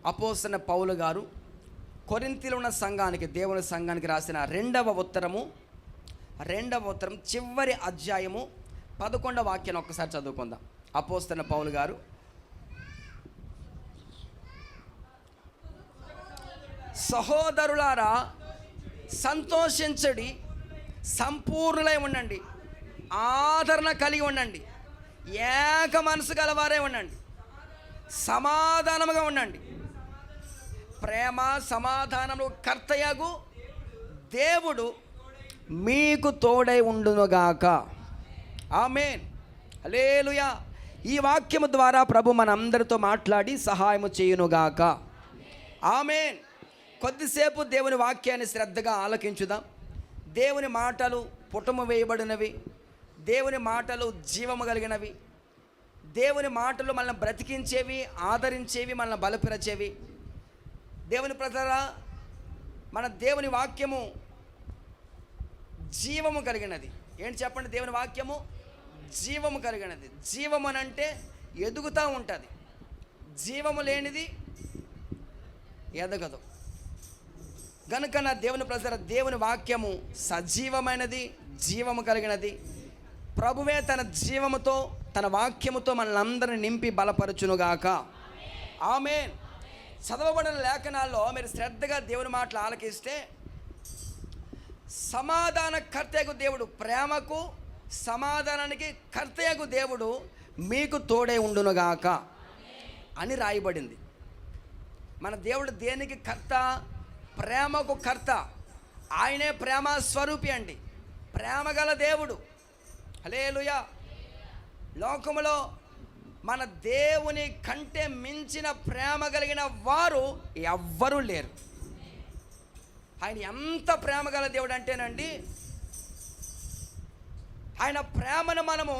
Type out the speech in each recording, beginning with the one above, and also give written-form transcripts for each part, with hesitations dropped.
అపోస్తలుడైన పౌలు గారు కొరింథీలో ఉన్న సంఘానికి, దేవుని సంఘానికి రాసిన రెండవ ఉత్తరం చివరి అధ్యాయము 11వ వాక్యాన్ని ఒక్కసారి చదువుకుందాం. అపోస్తలుడైన పౌలు గారు, సహోదరులారా సంతోషించడి, సంపూర్ణులై ఉండండి, ఆదరణ కలిగి ఉండండి, ఏక మనసు గలవారే ఉండండి, సమాధానముగా ఉండండి. ప్రేమ సమాధానము కర్తయగు దేవుడు మీకు తోడై ఉండునుగాక. ఆమేన్, హల్లెలూయా. ఈ వాక్యము ద్వారా ప్రభు మనందరితో మాట్లాడి సహాయము చేయునుగాక. ఆమేన్. కొద్దిసేపు దేవుని వాక్యాన్ని శ్రద్ధగా ఆలకించుదాం. దేవుని మాటలు పుటము వేయబడినవి, దేవుని మాటలు జీవము కలిగినవి, దేవుని మాటలు మనల్ని బ్రతికించేవి, ఆదరించేవి, మనల్ని బలపరిచేవి. దేవుని ప్రజలారా, మన దేవుని వాక్యము జీవము కలిగినది. ఏంటి చెప్పండి? దేవుని వాక్యము జీవము కలిగినది. జీవము అని అంటే ఎదుగుతూ ఉంటుంది. జీవము లేనిది ఎదగదు. గనుక నా దేవుని ప్రజలారా, దేవుని వాక్యము సజీవమైనది, జీవము కలిగినది. ప్రభువే తన జీవముతో, తన వాక్యముతో మనల్ని అందరిని నింపి బలపరచునుగాక. ఆమేన్. చదవబడిన లేఖనాల్లో మీరు శ్రద్ధగా దేవుని మాటలు ఆలకిస్తే, సమాధాన కర్తయగు దేవుడు, ప్రేమకు సమాధానానికి కర్తయగు దేవుడు మీకు తోడే ఉండునుగాక అని రాయబడింది. మన దేవుడు దేనికి కర్త? ప్రేమకు కర్త. ఆయనే ప్రేమ స్వరూపి అండి, ప్రేమ గల దేవుడు. హల్లెలూయా. లోకములో మన దేవుని కంటే మించిన ప్రేమ కలిగిన వారు ఎవ్వరూ లేరు. ఆయన ఎంత ప్రేమ గల దేవుడు అంటేనండి, ఆయన ప్రేమను మనము,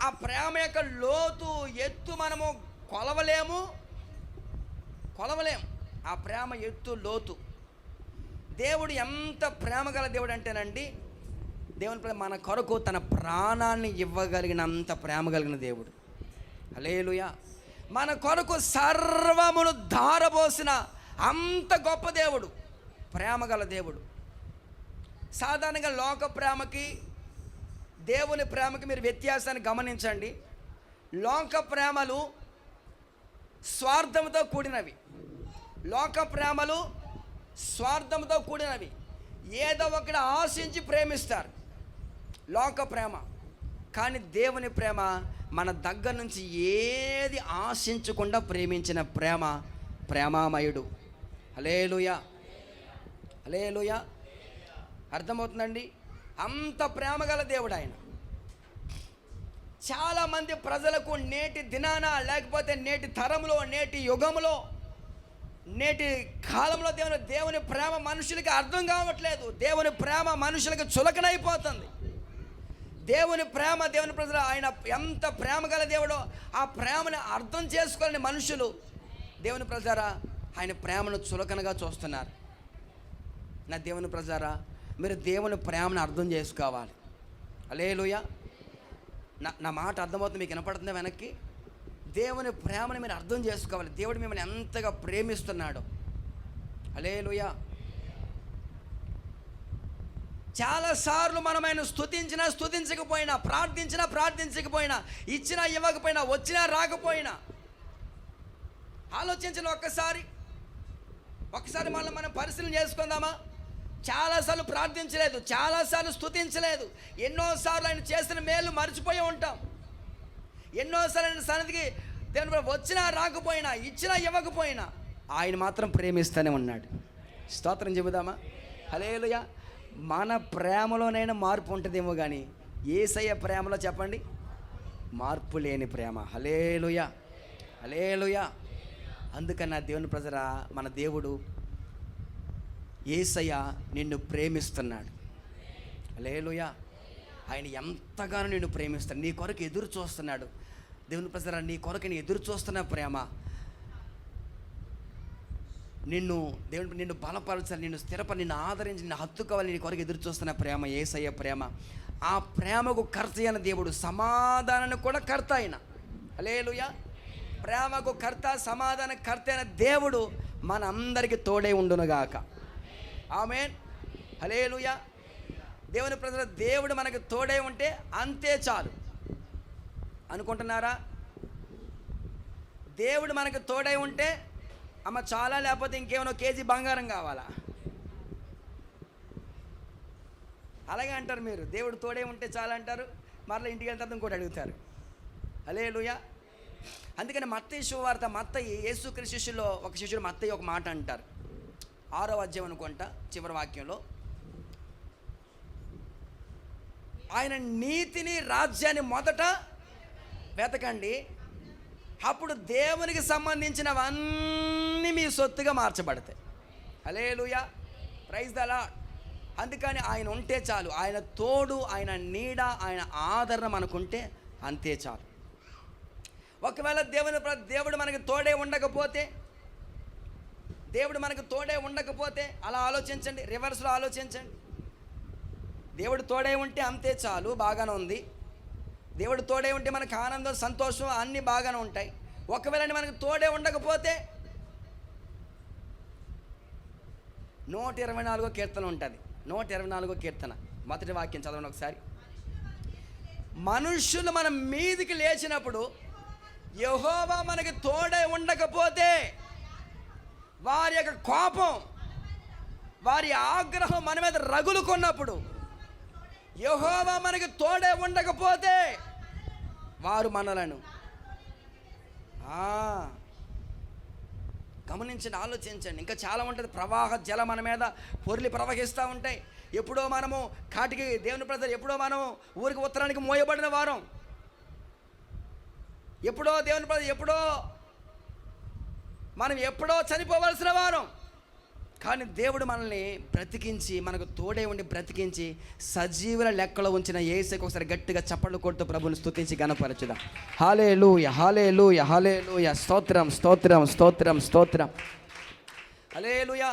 ఆ ప్రేమ యొక్క లోతు ఎత్తు మనము కొలవలేము. ఆ ప్రేమ ఎత్తు లోతు. దేవుడు ఎంత ప్రేమ గల దేవుడు అంటేనండి, దేవుని మన కొరకు తన ప్రాణాన్ని ఇవ్వగలిగినంత ప్రేమ కలిగిన దేవుడు. హల్లెలూయా. మన కొరకు సర్వమును ధారపోసిన అంత గొప్ప దేవుడు, ప్రేమ గల దేవుడు. సాధారణంగా లోక ప్రేమకి దేవుని ప్రేమకి మీరు వ్యత్యాసాన్ని గమనించండి. లోక ప్రేమలు స్వార్థంతో కూడినవి. ఏదో ఒకటి ఆశించి ప్రేమిస్తారు లోక ప్రేమ. కానీ దేవుని ప్రేమ మన దగ్గర నుంచి ఏది ఆశించకుండా ప్రేమించిన ప్రేమ, ప్రేమామయుడు. హల్లెలూయా, హల్లెలూయా. అర్థమవుతుందండి? అంత ప్రేమ గల దేవుడు ఆయన. చాలామంది ప్రజలకు నేటి దినాన, లేకపోతే నేటి తరంలో, నేటి యుగంలో, నేటి కాలంలో దేవుని ప్రేమ మనుషులకి అర్థం కావట్లేదు. దేవుని ప్రేమ మనుషులకి చులకనైపోతుంది. దేవుని ప్రజలు, ఆయన ఎంత ప్రేమ గల దేవుడో ఆ ప్రేమను అర్థం చేసుకోవాలని మనుషులు, దేవుని ప్రజారా, ఆయన ప్రేమను చులకనగా చూస్తున్నారు. నా దేవుని ప్రజారా, మీరు దేవుని ప్రేమను అర్థం చేసుకోవాలి. హల్లెలూయా. నా మాట అర్థమవుతుంది, మీకు వినపడుతుందా వెనక్కి? దేవుని ప్రేమను మీరు అర్థం చేసుకోవాలి. దేవుడు మిమ్మల్ని ఎంతగా ప్రేమిస్తున్నాడు. హల్లెలూయా. చాలాసార్లు మనం ఆయన స్తుతించకపోయినా, ప్రార్థించకపోయినా, ఇచ్చినా ఇవ్వకపోయినా, వచ్చినా రాకపోయినా, ఆలోచించిన ఒక్కసారి మనం పరిశీలన చేసుకుందామా? చాలాసార్లు ప్రార్థించలేదు, చాలాసార్లు స్తుతించలేదు, ఎన్నోసార్లు ఆయన చేసిన మేలు మర్చిపోయి ఉంటాం. ఎన్నోసార్లు ఆయన సన్నిధికి దేవుని వచ్చినా రాకపోయినా, ఇచ్చినా ఇవ్వకపోయినా, ఆయన మాత్రం ప్రేమిస్తూనే ఉన్నాడు. స్తోత్రం చెబుదామా? హల్లెలూయా. మన ప్రేమలోనైనా మార్పు ఉంటుందేమో కానీ యేసయ్య ప్రేమలో చెప్పండి, మార్పు లేని ప్రేమ. హల్లెలూయా, హల్లెలూయా. అందుకని నా దేవుని ప్రజరా, మన దేవుడు యేసయ్య నిన్ను ప్రేమిస్తున్నాడు. హల్లెలూయా. ఆయన ఎంతగానో నిన్ను ప్రేమిస్తాడు, నీ కొరకు ఎదురు చూస్తున్నాడు. దేవుని ప్రజరా, నీ కొరకు నేను ఎదురు చూస్తున్న ప్రేమ, నిన్ను బలపరచాలి, నిన్ను స్థిరపడి, నిన్ను ఆదరించి, నిన్ను హత్తుకోవాలి, నీ కొరకు ఎదురు చూస్తున్న ప్రేమ యేసయ్య ప్రేమ. ఆ ప్రేమకు కర్త అయిన దేవుడు, సమాధానాన్ని కూడా కర్త ఆయన. హల్లెలూయా. ప్రేమకు కర్త, సమాధాన కర్త అయిన దేవుడు మన అందరికి తోడై ఉండునుగాక. ఆమేన్, హల్లెలూయా. దేవుని ప్రజల, దేవుడు మనకు తోడై ఉంటే అంతే చాలు అనుకుంటున్నారా? దేవుడు మనకు తోడై ఉంటే అమ్మ చాలా, లేకపోతే ఇంకేమైనా కేజీ బంగారం కావాలా? అలాగే అంటారు మీరు. దేవుడు తోడే ఉంటే చాలా అంటారు, మరలా ఇంటికి వెళ్తారు ఇంకోటి అడుగుతారు. హల్లెలూయా. అందుకని మత్తయి శుభవార్త, మత్తయి యేసుక్రీస్తు శిష్యుల్లో ఒక శిష్యుడు మత్తయి ఒక మాట అంటారు, 6వ అధ్యాయం అనుకుంటా చివరి వాక్యంలో, ఆయన నీతిని రాజ్యాన్ని మొదట వెతకండి, అప్పుడు దేవునికి సంబంధించినవన్నీ మీ సొత్తుగా మార్చబడతాయి. హల్లెలూయా, ప్రైజ్ ద లార్డ్. అందుకని ఆయన ఉంటే చాలు, ఆయన తోడు, ఆయన నీడ, ఆయన ఆదరణ మనకుంటే అంతే చాలు. ఒకవేళ దేవుడు మనకి తోడే ఉండకపోతే, దేవుడు మనకు తోడే ఉండకపోతే అలా ఆలోచించండి, రివర్స్లో ఆలోచించండి. దేవుడు తోడే ఉంటే అంతే చాలు, బాగానే ఉంది. దేవుడు తోడే ఉంటే మనకు ఆనందం, సంతోషం అన్నీ బాగానే ఉంటాయి. ఒకవేళ మనకు తోడే ఉండకపోతే 124వ కీర్తన ఉంటుంది. 124వ కీర్తన మొదటి వాక్యం చదవండి ఒకసారి. మనుష్యులు మన మీదికి లేచినప్పుడు యెహోవా మనకి తోడై ఉండకపోతే వారి యొక్క కోపం, వారి ఆగ్రహం మన మీద రగులుకున్నప్పుడు, యెహోవా మనకి తోడై ఉండకపోతే వారు మనలను గమనించండి, ఆలోచించండి. ఇంకా చాలా ఉంటుంది. ప్రవాహ జలం మన మీద పొర్లి ప్రవహిస్తూ ఉంటాయి. ఎప్పుడో మనము కాటికి, దేవుని ప్రజలు, ఎప్పుడో మనం ఊరికి ఉత్తరానికి మోయబడిన వారం, ఎప్పుడో దేవుని ప్రజలు, ఎప్పుడో చనిపోవలసిన వారం. కానీ దేవుడు మనల్ని బ్రతికించి, మనకు తోడే ఉండి బ్రతికించి సజీవుల లెక్కలో ఉంచిన యేసుకి ఒకసారి గట్టిగా చప్పట్లు కొడుతూ ప్రభుని స్తుతించి ఘనపరచుదాం. హల్లెలూయా, హల్లెలూయా, హల్లెలూయా. స్తోత్రం, స్తోత్రం, స్తోత్రం, స్తోత్రం. హల్లెలూయా.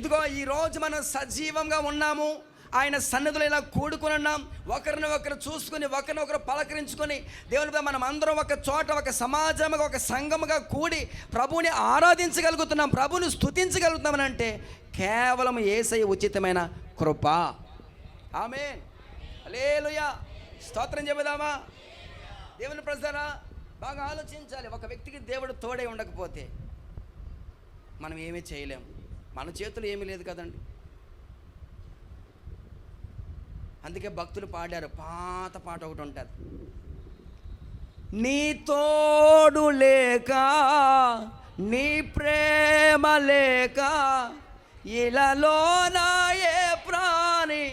ఇదిగో ఈరోజు మనం సజీవంగా ఉన్నాము, ఆయన సన్నిధిలో ఇలా కూడుకుని ఉన్నాం. ఒకరిని ఒకరు చూసుకుని, ఒకరినొకరు పలకరించుకొని, దేవునిపై మనం అందరం ఒక చోట, ఒక సమాజముగా, ఒక సంఘముగా కూడి ప్రభువుని ఆరాధించగలుగుతున్నాం, ప్రభువుని స్తుతించగలుగుతున్నామని అంటే కేవలం యేసయ్య ఉచితమైన కృప. ఆమేన్, హల్లెలూయా. స్తోత్రం చెబుదామా? దేవుని ప్రజలారా బాగా ఆలోచించాలి. ఒక వ్యక్తికి దేవుడు తోడై ఉండకపోతే మనం ఏమీ చేయలేము. మన చేతులు ఏమీ లేదు కదండి. అందుకే భక్తులు పాడారు, పాత పాట ఒకటి ఉంటుంది, నీ తోడు లేక, నీ ప్రేమ లేక, ఇలాలో నా ఏ ప్రాణి,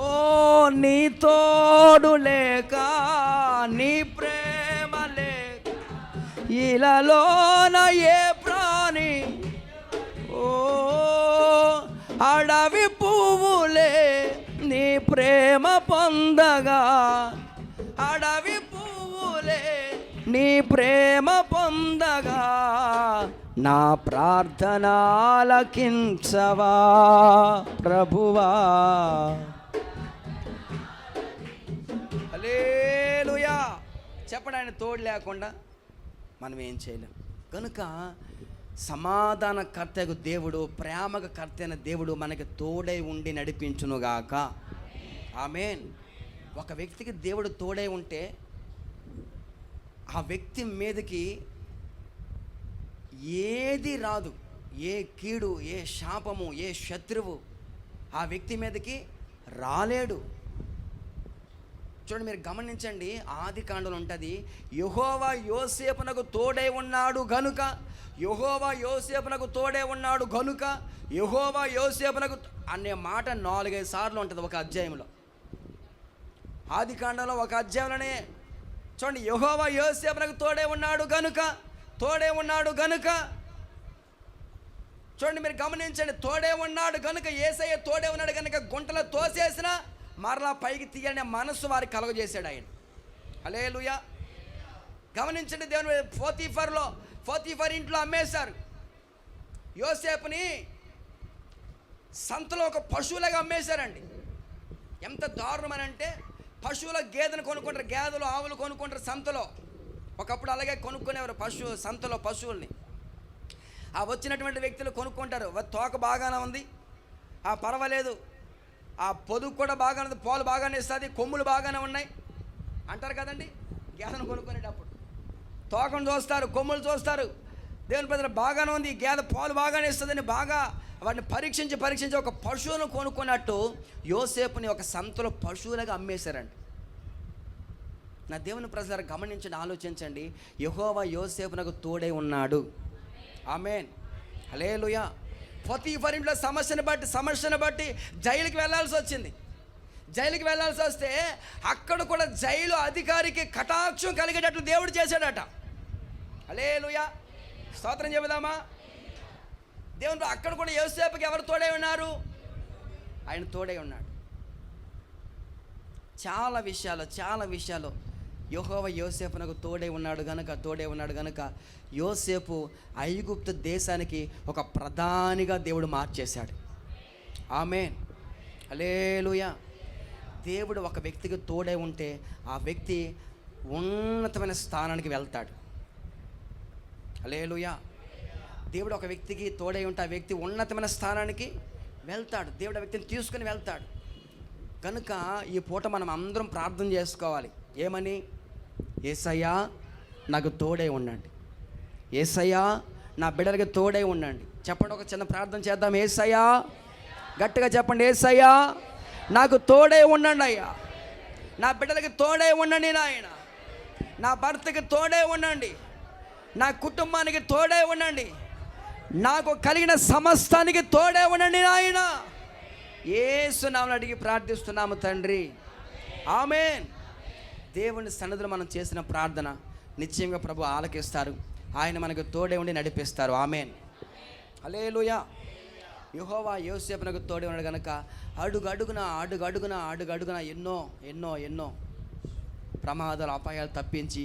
ఓ నీ తోడు లేక, నీ ప్రేమ లేక, ఇలాలో నా ఏ ప్రాణి, ఓ అడవి పువ్వులే నీ ప్రేమ పొందగా, అడవి పువ్వులే నీ ప్రేమ పొందగా, నా ప్రార్థన ఆలకించవా ప్రభువా. హల్లెలూయా. చెప్పండి, ఆయన తోడు లేకుండా మనం ఏం చేయలేం. కనుక సమాధాన కర్తకు దేవుడు, ప్రేమకు కర్త అయిన దేవుడు మనకి తోడై ఉండి నడిపించునుగాక. ఆమేన్. ఒక వ్యక్తికి దేవుడు తోడై ఉంటే ఆ వ్యక్తి మీదకి ఏది రాదు, ఏ కీడు, ఏ శాపము, ఏ శత్రువు ఆ వ్యక్తి మీదకి రాలేడు. చూడండి, మీరు గమనించండి, ఆది కాండలో ఉంటుంది, యెహోవా యోసేపునకు తోడై ఉన్నాడు గనుక, యెహోవా యోసేపునకు తోడే ఉన్నాడు గనుక, యెహోవా యోసేపునకు అనే మాట 4-5 సార్లు ఉంటుంది ఒక అధ్యాయంలో. ఆది కాండంలో ఒక అధ్యాయంలోనే చూడండి, యెహోవా యోసేపునకు తోడే ఉన్నాడు గనుక, తోడే ఉన్నాడు గనుక. చూడండి, మీరు గమనించండి, తోడే ఉన్నాడు గనుక, యేసయ్య తోడే ఉన్నాడు కనుక గుంటలో తోసేసిన మరలా పైకి తీయనే మనస్సు వారికి కలుగజేశాడు ఆయన. హల్లెలూయా. గమనించండి, దేవుని పోతీఫర్ ఇంట్లో అమ్మేశారు యోసేపుని. సంతలో ఒక పశువులాగా అమ్మేశారండి. ఎంత దారుణం అని అంటే, పశువుల గేదెను కొనుక్కుంటారు, గేదెలు ఆవులు కొనుక్కుంటారు సంతలో. ఒకప్పుడు అలాగే కొనుక్కునేవారు సంతలో పశువుల్ని. ఆ వచ్చినటువంటి వ్యక్తులు కొనుక్కుంటారు, తోక బాగానే ఉంది, పర్వాలేదు, ఆ పొదుగు కూడా బాగానే ఉంది, పాలు బాగానే ఇస్తుంది, కొమ్ములు బాగానే ఉన్నాయి అంటారు కదండి. గేదెను కొనుక్కునేటప్పుడు తోకను చూస్తారు, కొమ్ములు చూస్తారు, దేవుని ప్రజలు బాగానే ఉంది, ఈ గేదె పాలు బాగానే ఇస్తుందని బాగా వాటిని పరీక్షించి ఒక పశువును కొనుక్కున్నట్టు యోసేపుని ఒక సంతలో పశువులుగా అమ్మేశారండి. నా దేవుని ప్రజలు గమనించండి, ఆలోచించండి. యెహోవా యోసేపునకు తోడై ఉన్నాడు. ఆమేన్, హల్లెలూయా. పోతీఫర్ ఇంట్లో సమస్యను బట్టి జైలుకి వెళ్ళాల్సి వచ్చింది. జైలుకి వెళ్ళాల్సి వస్తే అక్కడ కూడా జైలు అధికారికి కటాక్షం కలిగేటట్లు దేవుడు చేశాడట. హల్లెలూయా, స్తోత్రం చెబుదామా. దేవుని అక్కడ కూడా యోసేపుకి ఎవరు తోడై ఉన్నారు? ఆయన తోడై ఉన్నాడు. చాలా విషయాలు యెహోవా యోసేపునకు తోడై ఉన్నాడు గనుక యోసేపు ఐగుప్తు దేశానికి ఒక ప్రధానిగా దేవుడు మార్చేశాడు. ఆమేన్, హల్లెలూయా. దేవుడు ఒక వ్యక్తికి తోడై ఉంటే ఆ వ్యక్తి ఉన్నతమైన స్థానానికి వెళ్తాడు. హల్లెలూయా. దేవుడు ఒక వ్యక్తికి తోడై ఉంటే ఆ వ్యక్తి ఉన్నతమైన స్థానానికి వెళ్తాడు. దేవుడు ఆ వ్యక్తిని తీసుకుని వెళ్తాడు. కనుక ఈ పూట మనం అందరం ప్రార్థన చేసుకోవాలి. ఏమని? యేసయ్యా నాకు తోడై ఉండండి, యేసయ్యా నా బిడ్డలకి తోడై ఉండండి. చెప్పండి, ఒక చిన్న ప్రార్థన చేద్దాం. యేసయ్యా, గట్టిగా చెప్పండి, యేసయ్యా నాకు తోడై ఉండండి అయ్యా, నా బిడ్డలకి తోడై ఉండండి నాయన, నా భర్తకి తోడై ఉండండి, నా కుటుంబానికి తోడై ఉండండి, నాకు కలిగిన సమస్తానికి తోడై ఉండండి నాయన. యేసు నామమున అడిగి ప్రార్థిస్తున్నాము తండ్రి, ఆమేన్. దేవుని సన్నిధిలో మనం చేసిన ప్రార్థన నిశ్చయంగా ప్రభు ఆలకిస్తారు. ఆయన మనకు తోడే ఉండి నడిపిస్తారు. ఆమేన్, హల్లెలూయా. యెహోవా యోసేపునకు తోడే ఉన్నాడు కనుక అడుగడుగున ఎన్నో ప్రమాదాలు, అపాయాలు తప్పించి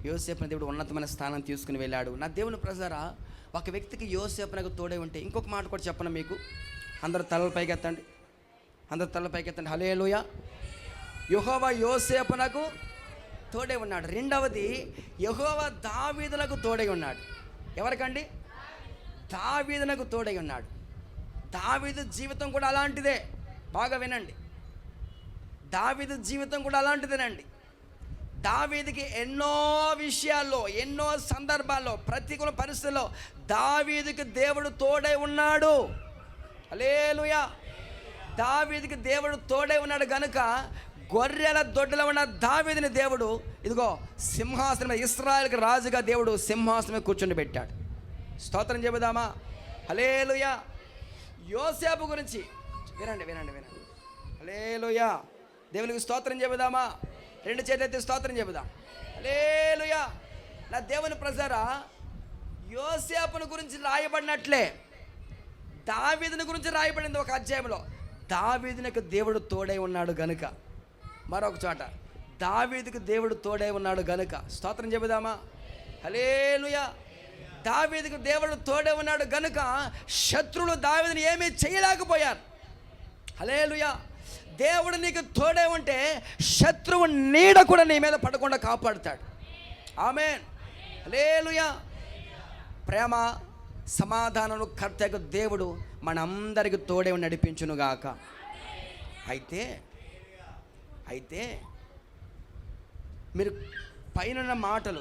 యోసేపుని దేవుడు ఉన్నతమైన స్థానం తీసుకుని వెళ్ళాడు. నా దేవుని ప్రజలారా, ఒక వ్యక్తికి యోసేపునకు తోడే ఉంటే ఇంకొక మాట కూడా చెప్పను మీకు. అందరూ తలల పైకి ఎత్తండి. హల్లెలూయా. యెహోవా యోసేపునకు తోడే ఉన్నాడు. రెండవది, యెహోవా దావీదునకు తోడై ఉన్నాడు. ఎవరికండి? దావీదునకు తోడై ఉన్నాడు. దావీదు జీవితం కూడా అలాంటిదే. బాగా వినండి, దావీదు జీవితం కూడా అలాంటిదేనండి. దావీదుకి ఎన్నో విషయాల్లో, ఎన్నో సందర్భాల్లో, ప్రతికూల పరిస్థితుల్లో దావీదుకి దేవుడు తోడై ఉన్నాడు. హల్లెలూయా. దావీదుకి దేవుడు తోడై ఉన్నాడు గనుక గొర్రెల దొడ్డిలో ఉన్న దావీదుని దేవుడు ఇదిగో సింహాసనం, ఇశ్రాయేలుకి రాజుగా దేవుడు సింహాసనమే కూర్చొని పెట్టాడు. స్తోత్రం చెబుదామా. హల్లెలూయా. యోసేపు గురించి వినండి. హల్లెలూయా. దేవునికి స్తోత్రం చెబుదామా. రెండు చేతులెత్తి స్తోత్రం చెబుదాం. హల్లెలూయా. నా దేవుని ప్రజలారా, యోసేపుని గురించి రాయబడినట్లే దావీదుని గురించి రాయబడింది ఒక అధ్యాయంలో. దావీదునికి దేవుడు తోడై ఉన్నాడు గనుక, మరొక చోట దావీదుకు దేవుడు తోడై ఉన్నాడు గనుక స్తోత్రం చెబుదామా. హల్లెలూయా. దావీదుకు దేవుడు తోడై ఉన్నాడు గనుక శత్రువులు దావీదుని ఏమీ చేయలేకపోయారు. హల్లెలూయా. దేవుడు నీకు తోడై ఉంటే శత్రువు నీడ కూడా నీ మీద పడకుండా కాపాడుతాడు. ఆమేన్, హల్లెలూయా. ప్రేమ సమాధానం కర్తకు దేవుడు మనందరికి తోడే నడిపించునుగాక. అయితే మీరు పైనున్న మాటలు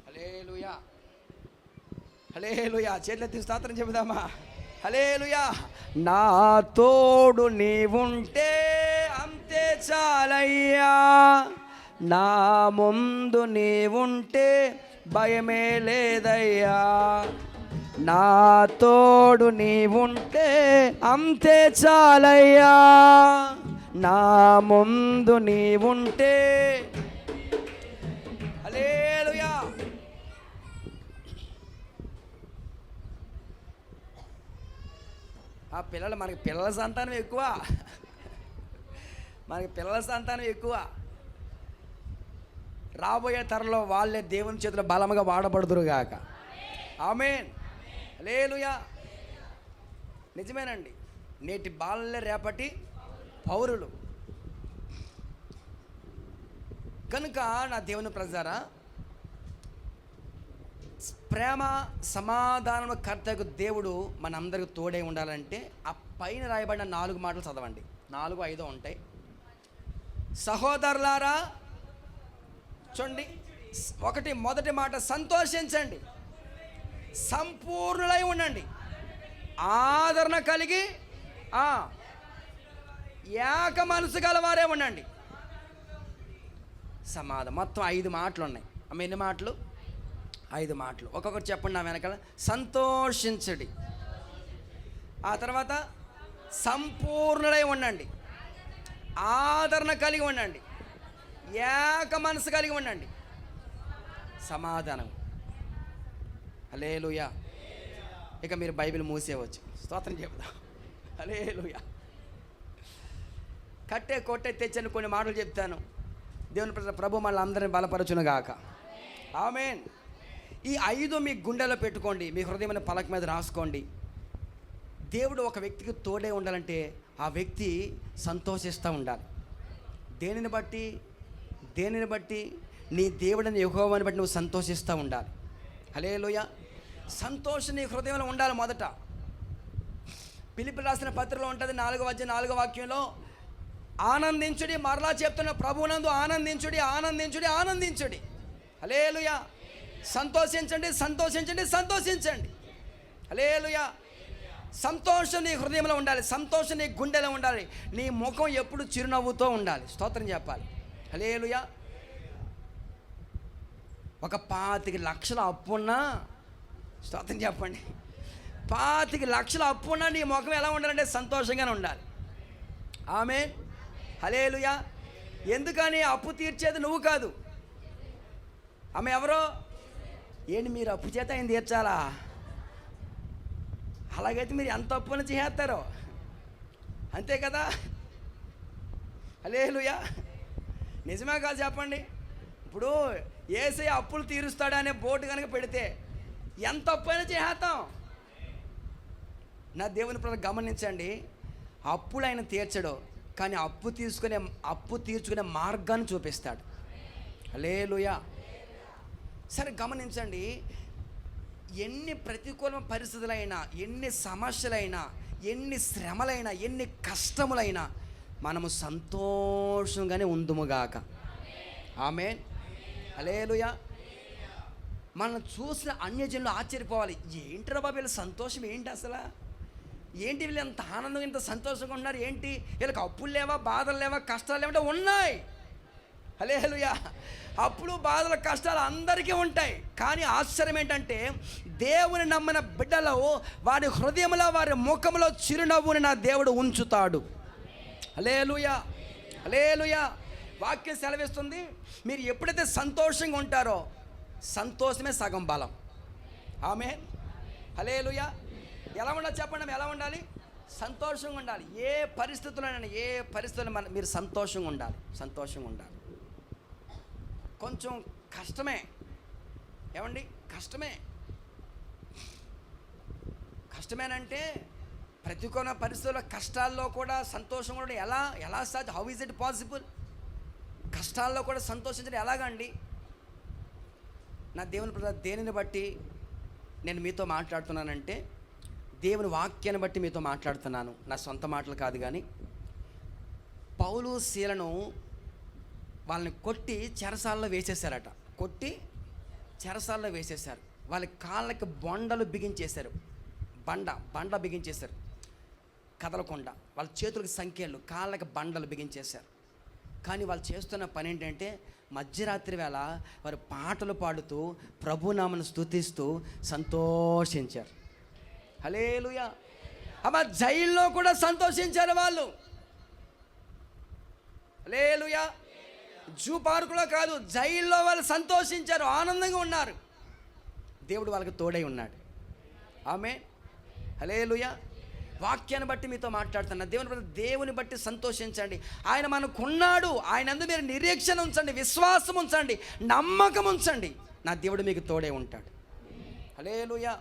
హల్లెలూయా, హల్లెలూయా. చేతులెత్తి స్తోత్రం చెబుదామా. హల్లెలూయా. నా తోడు నీవుంటే అంతే చాలయ్యా, నా ముందు నీవుంటే భయమే లేదయ్యా, నా తోడు నీవుంటే అంతే చాలయ్యా, నా ముందు నీవుంటే. హల్లెలూయా. మనకి పిల్లల సంతానం ఎక్కువ. రాబోయే తరంలో వాళ్ళే దేవుని చేతిలో బలముగా వాడబడుదురుగాక. ఆమేన్, హల్లెలూయా. నిజమేనండి. నేటి బాలలే రేపటి పౌరులు. కనుక నా దేవుని ప్రజారా, ప్రేమ సమాధానం కర్తకు దేవుడు మనందరికి తోడే ఉండాలంటే ఆ పైన రాయబడిన 4 మాటలు చదవండి. 4, 5 ఉంటాయి. సహోదరులారా చూడండి, మొదటి మాట సంతోషించండి, సంపూర్ణులై ఉండండి, ఆదరణ కలిగి ఏక మనసు గలవారే ఉండండి, సమాధానం. మొత్తం 5 మాటలు ఉన్నాయి. అమ్మ ఎన్ని మాటలు? 5 మాటలు. ఒక్కొక్కటి చెప్పండి నా వెనకాల. సంతోషించండి, ఆ తర్వాత సంపూర్ణులై ఉండండి, ఆదరణ కలిగి ఉండండి, ఏక మనసు కలిగి ఉండండి, సమాధానం. హల్లెలూయా. ఇక మీరు బైబిల్ మూసేయవచ్చు. స్తోత్రం చెప్దాం. హల్లెలూయా. కట్టే కొట్టే తెచ్చని కొన్ని మాటలు చెప్తాను. దేవుని ప్రభు మళ్ళీ అందరిని బలపరచును గాక. ఆమేన్. ఈ 5 మీ గుండెలో పెట్టుకోండి, మీ హృదయమైన పలక మీద రాసుకోండి. దేవుడు ఒక వ్యక్తికి తోడే ఉండాలంటే ఆ వ్యక్తి సంతోషిస్తూ ఉండాలి. దేనిని బట్టి? నీ దేవుడిని యెహోవాని బట్టి నువ్వు సంతోషిస్తూ ఉండాలి. హల్లెలూయా. సంతోషం నీ హృదయంలో ఉండాలి. మొదట ఫిలిప్పీయులకు రాసిన పత్రికలో ఉంటుంది, 4వ అధ్యాయం 4వ వాక్యంలో, ఆనందించుడి. మరలా చెప్తున్న, ప్రభువునందు ఆనందించుడి, ఆనందించుడి, ఆనందించుడి. హల్లెలూయా. సంతోషించండి, సంతోషించండి, సంతోషించండి. హల్లెలూయా. సంతోషం నీ హృదయంలో ఉండాలి, సంతోషం నీ గుండెలో ఉండాలి, నీ ముఖం ఎప్పుడు చిరునవ్వుతో ఉండాలి. స్తోత్రం చెప్పాలి. హల్లెలూయా. ఒక 25 లక్షల అప్పున్నా, స్తోత్రం చెప్పండి, 25 లక్షల అప్పున్నా నీ ముఖం ఎలా ఉండాలంటే సంతోషంగానే ఉండాలి. ఆమేన్. హల్లెలూయా. ఎందుకని? అప్పు తీర్చేది నువ్వు కాదు. ఆమె ఎవరో? ఏంటి మీరు అప్పు చేత ఆయన తీర్చాలా? అలాగైతే మీరు ఎంత అప్పుని చేస్తారో, అంతే కదా? హల్లెలూయా. నిజమే కాదు చెప్పండి? ఇప్పుడు యేసయ్య అప్పులు తీరుస్తాడనే బోర్డు కనుక పెడితే ఎంత అప్పు అయినా చేస్తాం. నా దేవుని ప్రజలు గమనించండి, అప్పులు ఆయన తీర్చడు, కానీ అప్పు తీర్చుకునే మార్గాన్ని చూపిస్తాడు. హల్లెలూయా. సరే గమనించండి, ఎన్ని ప్రతికూల పరిస్థితులైనా, ఎన్ని సమస్యలైనా, ఎన్ని శ్రమలైనా, ఎన్ని కష్టములైనా మనము సంతోషంగానే ఉందుముగాక. ఆమేన్. హల్లెలూయా. మనం చూసిన అన్యజనులు ఆశ్చర్యపోవాలి, ఏంటి రా బాబు వీళ్ళ సంతోషం ఏంటి అసలు? ఏంటి వీళ్ళు ఎంత ఆనందంగా ఇంత సంతోషంగా ఉన్నారు? ఏంటి వీళ్ళకి అప్పులు లేవా, బాధలు లేవా, కష్టాలు లేవంటే ఉన్నాయి. హల్లెలూయా. అప్పులు, బాధలు, కష్టాలు అందరికీ ఉంటాయి. కానీ ఆశ్చర్యం ఏంటంటే దేవుని నమ్మిన బిడ్డలో వారి హృదయంలో, వారి ముఖంలో చిరునవ్వుని నా దేవుడు ఉంచుతాడు. హల్లెలూయా. హల్లెలూయా. వాక్యం సెలవిస్తుంది, మీరు ఎప్పుడైతే సంతోషంగా ఉంటారో సంతోషమే సగం బలం. ఆమేన్. హల్లెలూయా. ఎలా ఉండాలి చెప్పండి? ఎలా ఉండాలి? సంతోషంగా ఉండాలి. ఏ పరిస్థితుల్లో మీరు సంతోషంగా ఉండాలి. సంతోషంగా ఉండాలి. కొంచెం కష్టమే, ఏమండి? కష్టమేనంటే ప్రతికూల పరిస్థితుల్లో, కష్టాల్లో కూడా సంతోషం కూడా ఎలా సాధ్యం? How is it possible? కష్టాల్లో కూడా సంతోషించడం ఎలాగండి? నా దేవుని ప్రజలు, దేనిని బట్టి నేను మీతో మాట్లాడుతున్నానంటే దేవుని వాక్యాన్ని బట్టి మీతో మాట్లాడుతున్నాను. నా సొంత మాటలు కాదు. కానీ పౌలు శీలను వాళ్ళని కొట్టి చెరసాల్లో వేసేశారట. వాళ్ళ కాళ్ళకి బొండలు బిగించేశారు. బండ బిగించేశారు, కదలకుండా. వాళ్ళ చేతులకు సంఖ్యలు, కాళ్ళకి బండలు బిగించేశారు. కానీ వాళ్ళు చేస్తున్న పని ఏంటంటే మధ్యరాత్రి వేళ వారు పాటలు పాడుతూ ప్రభునామను స్తుతిస్తూ సంతోషించారు. హల్లెలూయా. అమ్మ జైల్లో కూడా సంతోషించారు వాళ్ళు. హల్లెలూయా. జూ పార్కులో కాదు, జైల్లో వాళ్ళు సంతోషించారు, ఆనందంగా ఉన్నారు. దేవుడు వాళ్ళకి తోడై ఉన్నాడు. ఆమేన్. హల్లెలూయా. వాక్యాన్ని బట్టి మీతో మాట్లాడుతున్నా. దేవుని బట్టి సంతోషించండి. ఆయన మనకున్నాడు. ఆయన అందు మీరు నిరీక్షణ ఉంచండి, విశ్వాసం ఉంచండి, నమ్మకం ఉంచండి. నా దేవుడు మీకు తోడే ఉంటాడు. హల్లెలూయా.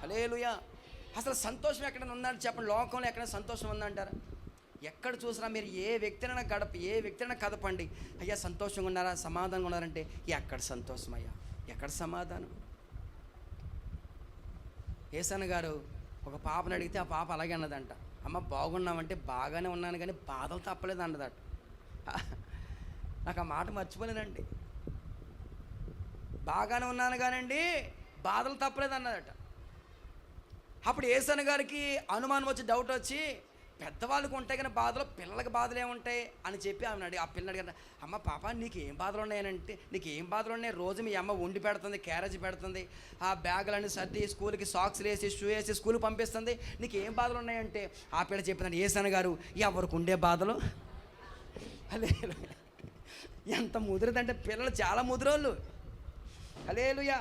హల్లెలూయా. అసలు సంతోషం ఎక్కడైనా ఉందని చెప్పండి. లోకంలో ఎక్కడైనా సంతోషం ఉందంటారా? ఎక్కడ చూసినా మీరు ఏ వ్యక్తినైనా కదపండి, అయ్యా సంతోషంగా ఉన్నారా, సమాధానంగా ఉన్నారంటే ఎక్కడ సంతోషం అయ్యా, ఎక్కడ సమాధానం? ఏసన్న గారు ఒక పాపను అడిగితే ఆ పాప అలాగే అన్నదంట, అమ్మ బాగున్నామంటే బాగానే ఉన్నాను కానీ బాధలు తప్పలేదు అన్నదట. నాకు ఆ మాట మర్చిపోలేనండి. బాగానే ఉన్నాను కానండి బాధలు తప్పలేదు అన్నదట. అప్పుడు ఏసన్న గారికి అనుమానం వచ్చి, డౌట్ వచ్చి, పెద్దవాళ్ళకు ఉంటాయి కానీ బాధలు, పిల్లలకి బాధలు ఏముంటాయి అని చెప్పి ఆమె ఆ పిల్లని అడిగారు, అమ్మ పాప నీకు ఏం బాధలు ఉన్నాయనంటే, నీకు ఏం బాధలు ఉన్నాయి, రోజు మీ అమ్మ వండి పెడుతుంది, క్యారేజ్ పెడుతుంది, ఆ బ్యాగులన్నీ సర్ది స్కూల్కి సాక్స్లు వేసి షూ వేసి స్కూల్కి పంపిస్తుంది, నీకు ఏం బాధలు ఉన్నాయంటే ఆ పిల్ల చెప్పిందండి, ఏసన్న గారు ఎవరికి ఉండే బాధలు. అలే ఎంత ముదిరిదంటే పిల్లలు చాలా ముదిరోళ్ళు. హల్లెలూయా.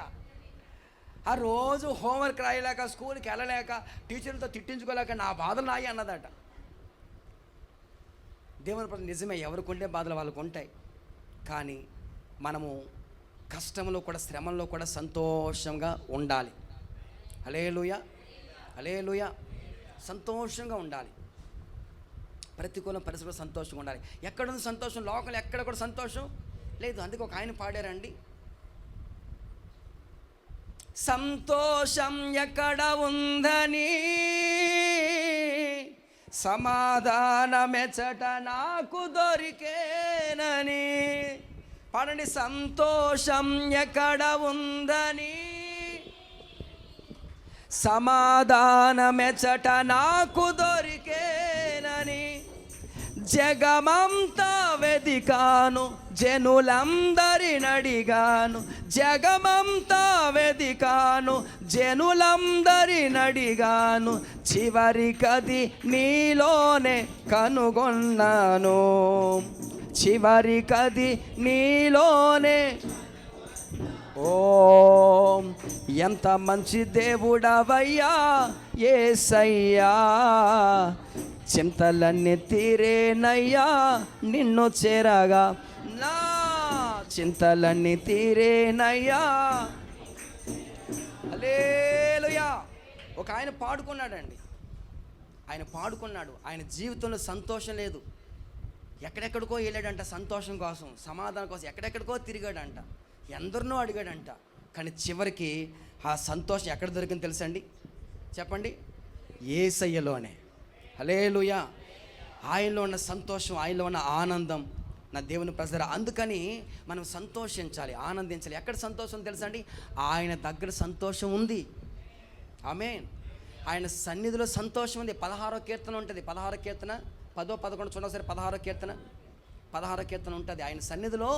ఆ రోజు హోంవర్క్ రాయలేక, స్కూల్కి వెళ్ళలేక, టీచర్లతో తిట్టించుకోలేక నా బాధలు నాయి అన్నదట. దేవుని ప్రతి నిజమే, ఎవరికి ఉండే బాధలు వాళ్ళకు ఉంటాయి. కానీ మనము కష్టంలో కూడా, శ్రమంలో కూడా సంతోషంగా ఉండాలి. హల్లెలూయా, హల్లెలూయా. సంతోషంగా ఉండాలి. ప్రతికూల పరిస్థితుల్లో సంతోషంగా ఉండాలి. ఎక్కడుంది సంతోషం? లోకంలో ఎక్కడ కూడా సంతోషం లేదు. అందుకే ఒక ఆయన పాడారండి, సంతోషం ఎక్కడ ఉందని సమాధానమెచ్చట నాకు దొరికేనని. పాడండి, సంతోషం ఎక్కడ ఉందని సమాధానమెచ్చట నాకు దొరికేనని. జగమంతా వెదికాను, జనులందరినడిగాను, జగమంతా వెదికాను, జనులందరినడిగాను, చివరికది నీలోనే కనుగొన్నాను, చివరికది నీలోనే. ఓ ఎంత మంచి దేవుడవయ్యా యేసయ్యా, చింతలన్నీ తీరేనయ్యా నిన్ను చేరగా, నా చింతలన్నీ తీరేనయ్యా. హల్లెలూయా. ఒక ఆయన పాడుకున్నాడండి, ఆయన జీవితంలో సంతోషం లేదు, ఎక్కడెక్కడికో వెళ్ళాడంట, సంతోషం కోసం, సమాధానం కోసం ఎక్కడెక్కడికో తిరిగాడంట, ఎందరినో అడిగాడంట. కానీ చివరికి ఆ సంతోషం ఎక్కడ దొరికింది తెలుసండి? చెప్పండి, యేసయ్యలోనే. హల్లెలూయా. ఆయనలో ఉన్న సంతోషం, ఆయనలో ఉన్న ఆనందం నా దేవుని ప్రజలారా. అందుకని మనం సంతోషించాలి, ఆనందించాలి. ఎక్కడ సంతోషం తెలుసండి? ఆయన దగ్గర సంతోషం ఉంది. ఆమేన్. ఆయన సన్నిధిలో సంతోషం ఉంది. 16వ కీర్తన ఉంటుంది, 16వ కీర్తన 10, 11 చూడండి సరే. 16వ కీర్తన ఉంటుంది. ఆయన సన్నిధిలో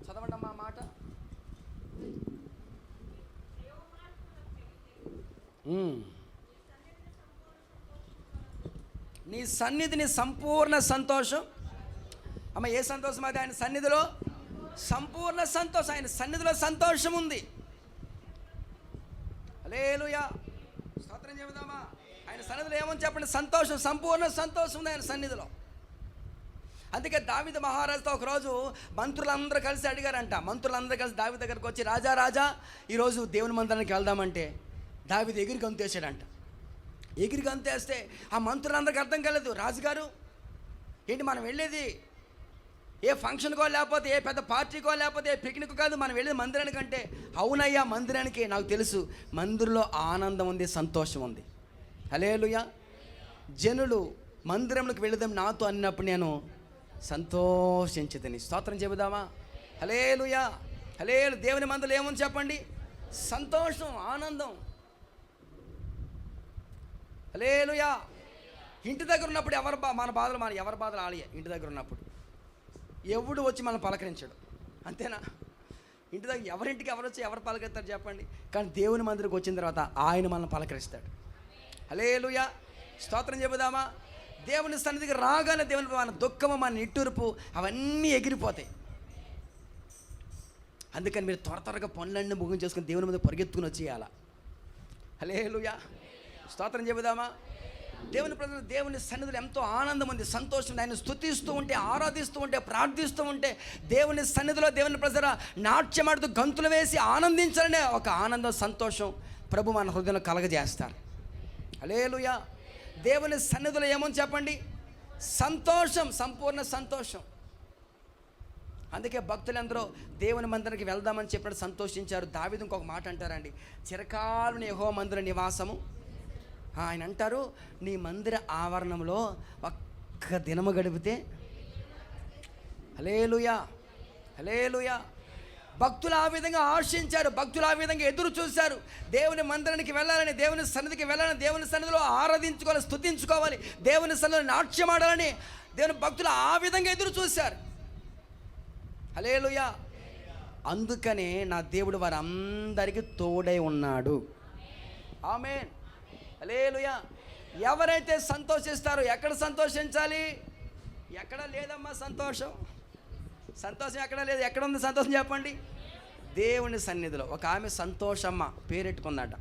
చదవండి అమ్మా మాట. నీ సన్నిధిని సంపూర్ణ సంతోషం. అమ్మ ఏ సంతోషం అది? ఆయన సన్నిధిలో సంపూర్ణ సంతోషం. ఆయన సన్నిధిలో సంతోషం ఉంది. హల్లెలూయా, స్తోత్రం చెబుదామా. ఆయన సన్నిధిలో ఏమని చెప్పండి? సంతోషం, సంపూర్ణ సంతోషం ఉంది ఆయన సన్నిధిలో. అందుకే దావీదు మహారాజుతో ఒకరోజు మంత్రులందరూ కలిసి అడిగారంట. మంత్రులందరూ కలిసి దావీదు దగ్గరకు వచ్చి, రాజా ఈరోజు దేవుని మందిరానికి వెళ్దామంటే దావీదు ఎగిరి గంతేసాడంట. ఎగిరి గంతేస్తే ఆ మంత్రులందరికీ అర్థం కాలేదు, రాజుగారు ఏంటి మనం వెళ్ళేది ఏ ఫంక్షన్కో, లేకపోతే ఏ పెద్ద పార్టీకో, లేకపోతే ఏ పిక్నిక్ కాదు, మనం వెళ్ళేది మందిరానికి అంటే. అవునయ్యా మందిరానికి, నాకు తెలుసు, మందిరంలో ఆనందం ఉంది, సంతోషం ఉంది. హల్లెలూయా. జనులు మందిరంలోకి వెళదాం నాతో అన్నప్పుడు నేను సంతోషించదని. స్తోత్రం చెబుదామా. హల్లెలూయా, హల్లెలూయా. దేవుని మందిరంలో ఏముంది చెప్పండి? సంతోషం, ఆనందం. హల్లెలూయా. ఇంటి దగ్గర ఉన్నప్పుడు మన బాధలు ఎవరి బాధలు ఆలయ. ఇంటి దగ్గర ఉన్నప్పుడు ఎవడు వచ్చి మనం పలకరించాడు, అంతేనా? ఇంటి దగ్గర ఎవరింటికి ఎవరు వచ్చి ఎవరు పలకరిస్తారు చెప్పండి? కానీ దేవుని మందిరికి వచ్చిన తర్వాత ఆయన మనల్ని పలకరిస్తాడు. హల్లెలూయా, స్తోత్రం చెబుదామా. దేవుని సన్నిధికి రాగానే దేవుని మన దుఃఖము, మన నిట్టూర్పు అవన్నీ ఎగిరిపోతాయి. అందుకని మీరు త్వరగా పనులన్నీ ముగించేసుకుని చేసుకుని దేవుని మీద పరిగెత్తుకుని వచ్చేయాల. హల్లెలూయా, స్తోత్రం చెబుదామా. దేవుని ప్రజలు దేవుని సన్నిధిలో ఎంతో ఆనందం ఉంది, సంతోషం. ఆయన స్తుతిస్తూ ఉంటే, ఆరాధిస్తూ ఉంటే, ప్రార్థిస్తూ ఉంటే, దేవుని సన్నిధిలో దేవుని ప్రజల నాట్యమాడుతూ గంతులు వేసి ఆనందించాలనే ఒక ఆనందం, సంతోషం ప్రభు మన హృదయంలో కలగజేస్తారు. హల్లెలూయా. దేవుని సన్నిధిలో ఏమని చెప్పండి? సంతోషం, సంపూర్ణ సంతోషం. అందుకే భక్తులందరూ దేవుని మందిరానికి వెళ్దామని చెప్పినట్టు సంతోషించారు. దావీదు ఇంకొక మాట అంటారండి, చిరకాలుని యెహోవా మందిర నివాసము. ఆయన అంటారు, నీ మందిర ఆవరణంలో ఒక్క దినము గడిపితే. హల్లెలూయా, హల్లెలూయా. భక్తులు ఆ విధంగా ఆశించారు, భక్తులు ఆ విధంగా ఎదురు చూశారు. దేవుని మందిరానికి వెళ్ళాలని, దేవుని సన్నిధికి వెళ్ళాలని, దేవుని సన్నిధిలో ఆరాధించుకోవాలి, స్తుతించుకోవాలి, దేవుని సన్నిధిలో నాట్యం ఆడాలని దేవుని భక్తులు ఆ విధంగా ఎదురు చూశారు. హల్లెలూయా. అందుకనే నా దేవుడు వారందరికీ తోడై ఉన్నాడు. ఆమేన్, హల్లెలూయా. ఎవరైతే సంతోషిస్తారో, ఎక్కడ సంతోషించాలి? ఎక్కడ లేదమ్మా సంతోషం, సంతోషం ఎక్కడ లేదు. ఎక్కడ ఉంది సంతోషం చెప్పండి? దేవుని సన్నిధిలో. ఒక ఆమె సంతోషమ్మ పేరెట్టుకుందట.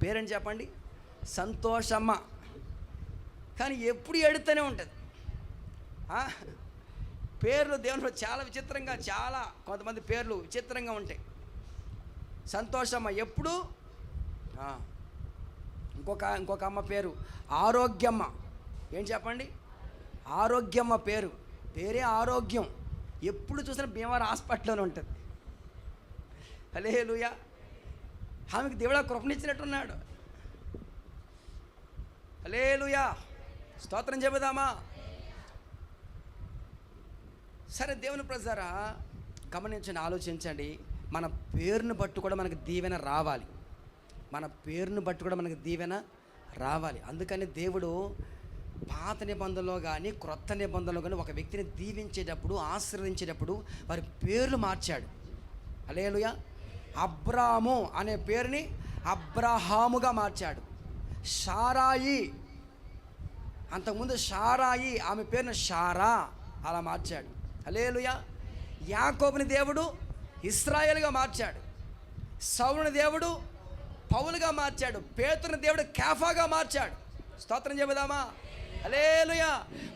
పేరేంటి చెప్పండి? సంతోషమ్మ. కానీ ఎప్పుడు ఎడుతూనే ఉంటుంది. పేర్లు దేవునిలో చాలా విచిత్రంగా, చాలా కొంతమంది పేర్లు విచిత్రంగా ఉంటాయి. సంతోషమ్మ ఎప్పుడు. ఇంకొక అమ్మ పేరు ఆరోగ్యమ్మ. ఏం చెప్పండి? ఆరోగ్యమ్మ పేరే ఆరోగ్యం. ఎప్పుడు చూసినా భీమవరం హాస్పిటల్లోనే ఉంటుంది. హల్లెలూయా. ఆమెకు దేవుడు కృపనిచ్చినట్టున్నాడు. హల్లెలూయా, స్తోత్రం చెబుదామా? సరే, దేవుని ప్రజారా గమనించండి, ఆలోచించండి. మన పేరును బట్టి కూడా మనకు దీవెన రావాలి. మన పేరును బట్టి కూడా మనకు దీవెన రావాలి. అందుకని దేవుడు పాత నిబంధనలో కానీ క్రొత్త నిబంధనలో కానీ ఒక వ్యక్తిని దీవించేటప్పుడు, ఆశీర్వదించేటప్పుడు వారి పేర్లు మార్చాడు. హల్లెలూయా. అబ్రాము అనే పేరుని అబ్రహాముగా మార్చాడు. షారాయి, అంతకుముందు షారాయి, ఆమె పేరును షారా అలా మార్చాడు. హల్లెలూయా. యాకోబుని దేవుడు ఇశ్రాయేలుగా మార్చాడు. సౌలుని దేవుడు పౌలుగా మార్చాడు. పేతురుని దేవుడు కేఫాగా మార్చాడు. స్తోత్రం చెబుదామా? హల్లెలూయా.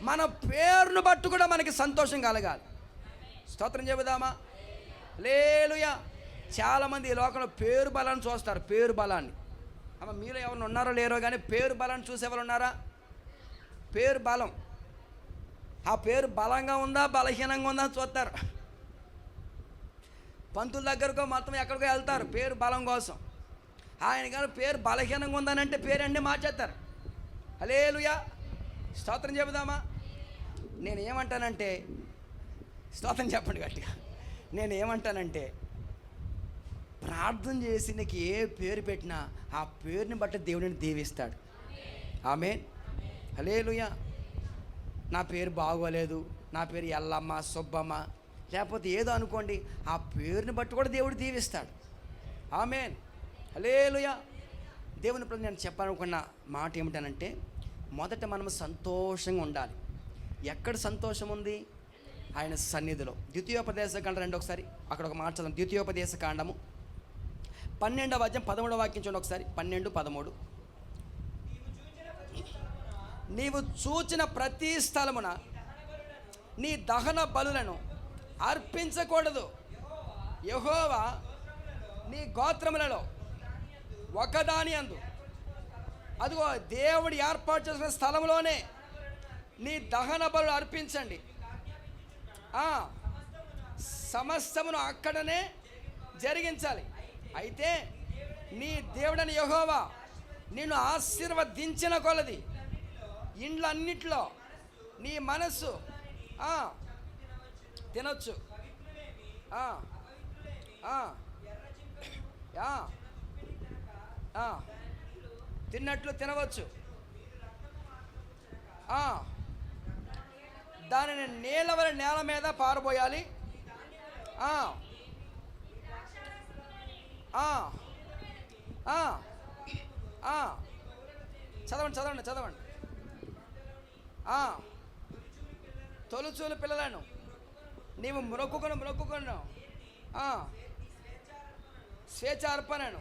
మన పేరును బట్టి కూడా మనకి సంతోషం కలగాలి. స్తోత్రం చెబుదామా? హల్లెలూయా. చాలామంది ఈ లోకంలో పేరు బలాన్ని చూస్తారు, పేరు బలాన్ని. అమ్మ, మీలో ఎవరు ఉన్నారో లేరో కానీ పేరు బలాన్ని చూసేవాళ్ళు ఉన్నారా? పేరు బలం, ఆ పేరు బలంగా ఉందా బలహీనంగా ఉందా చూస్తారు. పంతుల దగ్గరకో మొత్తం ఎక్కడికో వెళ్తారు పేరు బలం కోసం. ఆయన కానీ పేరు బలహీనంగా ఉందనంటే పేరు అన్నీ మార్చేస్తారు. హల్లెలూయా, స్తోత్రం చెబుదామా? నేను ఏమంటానంటే, స్తోత్రం చెప్పండి గట్టిగా. నేను ఏమంటానంటే, ప్రార్థన చేసి నీకు ఏ పేరు పెట్టినా ఆ పేరుని బట్టి దేవుడిని దీవిస్తాడు. ఆమేన్, హల్లెలూయా. నా పేరు బాగోలేదు, నా పేరు ఎల్లమ్మ, సుబ్బమ్మ, లేకపోతే ఏదో అనుకోండి, ఆ పేరుని బట్టి కూడా దేవుడు దీవిస్తాడు. ఆమేన్, హల్లెలూయా. దేవుని ప్రతి నేను చెప్పాలనుకున్న మాట ఏమిటనంటే, మొదట మనం సంతోషంగా ఉండాలి. ఎక్కడ సంతోషం ఉంది? ఆయన సన్నిధిలో. ద్వితీయోపదేశ కాండం రండి ఒకసారి, అక్కడ ఒక మాట చదవండి. ద్వితీయోపదేశ కాండము 12వ అధ్యాయం 13వ వాక్యం చూడండి ఒకసారి. 12-13. నీవు చూచిన ప్రతి స్థలమున నీ దహన బలులను అర్పించకూడదు. యెహోవా నీ గోత్రములలో ఒకదాని అందు, అదిగో దేవుడు ఏర్పాటు చేసిన స్థలంలోనే నీ దహన బలులు అర్పించండి. సమస్తమును అక్కడనే జరిగించాలి. అయితే నీ దేవుడని యెహోవా నిన్ను ఆశీర్వదించిన కొలది ఇండ్లన్నిట్లో నీ మనస్సు తినొచ్చు, తిన్నట్లు తినవచ్చు. దానిని నేల మీద పారబోయాలి. చదవండి. తొలుచూలు పిల్లలను నీవు మొక్కుకును స్వేచ్ఛార్పణను,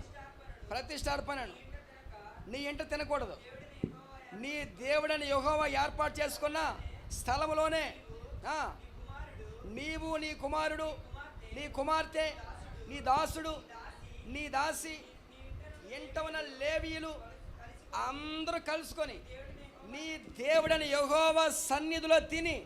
ప్రతిష్టార్పణను నీ ఇంట తినకూడదు. నీ దేవుడని యెహోవా ఏర్పాటు చేసుకున్న స్థలములోనే నీవు, నీ కుమారుడు, నీ కుమార్తె, నీ దాసుడు, నీ దాసి, ఇంట ఉన్న లేవీయులు అందరూ కలుసుకొని నీ దేవుడని యెహోవా సన్నిధిలో తిని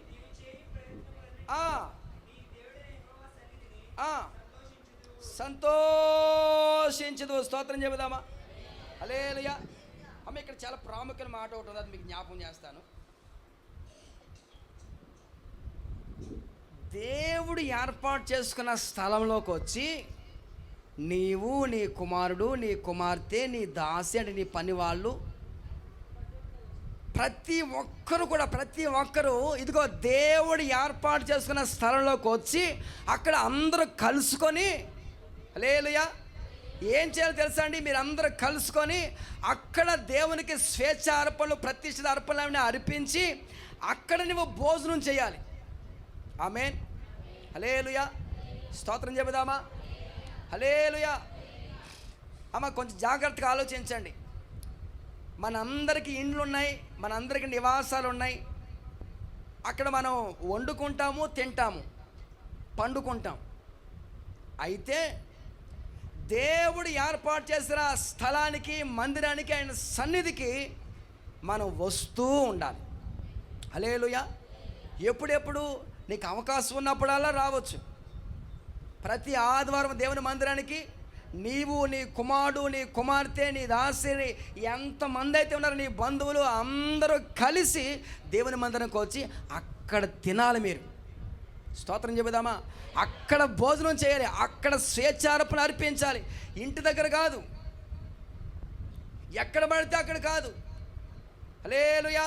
సంతోషించదు. స్తోత్రం చెబుదామా? హల్లెలూయా. అమ్మ, ఇక్కడ చాలా ప్రాముఖ్యమైన మాట ఒకటి ఉంది, అది మీకు జ్ఞాపకం చేస్తాను. దేవుడు ఏర్పాటు చేసుకున్న స్థలంలోకి వచ్చి నీవు, నీ కుమారుడు, నీ కుమార్తె, నీ దాసి అంటే నీ పని వాళ్ళు, ప్రతి ఒక్కరు ఇదిగో దేవుడు ఏర్పాటు చేసుకున్న స్థలంలోకి వచ్చి అక్కడ అందరూ కలుసుకొని, హల్లెలూయా, ఏం చేయాలో తెలుసా అండి? మీరు అందరూ కలుసుకొని అక్కడ దేవునికి స్వేచ్ఛ అర్పణలు, ప్రతిష్ఠిత అర్పణలు అర్పించి అక్కడ నువ్వు భోజనం చేయాలి. ఆమేన్. హల్లెలూయా. స్తోత్రం చెబుదామా? హల్లెలూయా. అమ్మ, కొంచెం జాగ్రత్తగా ఆలోచించండి. మనందరికీ ఇండ్లు ఉన్నాయి, మనందరికీ నివాసాలు ఉన్నాయి. అక్కడ మనం వండుకుంటాము, తింటాము, పండుకుంటాం. అయితే దేవుడు ఏర్పాటు చేసిన స్థలానికి, మందిరానికి, ఆయన సన్నిధికి మనం వస్తూ ఉండాలి. హల్లెలూయా. ఎప్పుడెప్పుడు నీకు అవకాశం ఉన్నప్పుడల్లా రావచ్చు. ప్రతి ఆదివారం దేవుని మందిరానికి నీవు, నీ కుమారుడు, నీ కుమార్తె, నీ దాసిని, ఎంతమంది అయితే ఉన్నారో నీ బంధువులు అందరూ కలిసి దేవుని మందిరానికి వచ్చి అక్కడ తినాలి. మీరు స్తోత్రం చెబుదామా? అక్కడ భోజనం చేయాలి, అక్కడ స్వేచ్ఛార్పణ అర్పించాలి. ఇంటి దగ్గర కాదు, ఎక్కడ పడితే అక్కడ కాదు. హల్లెలూయా.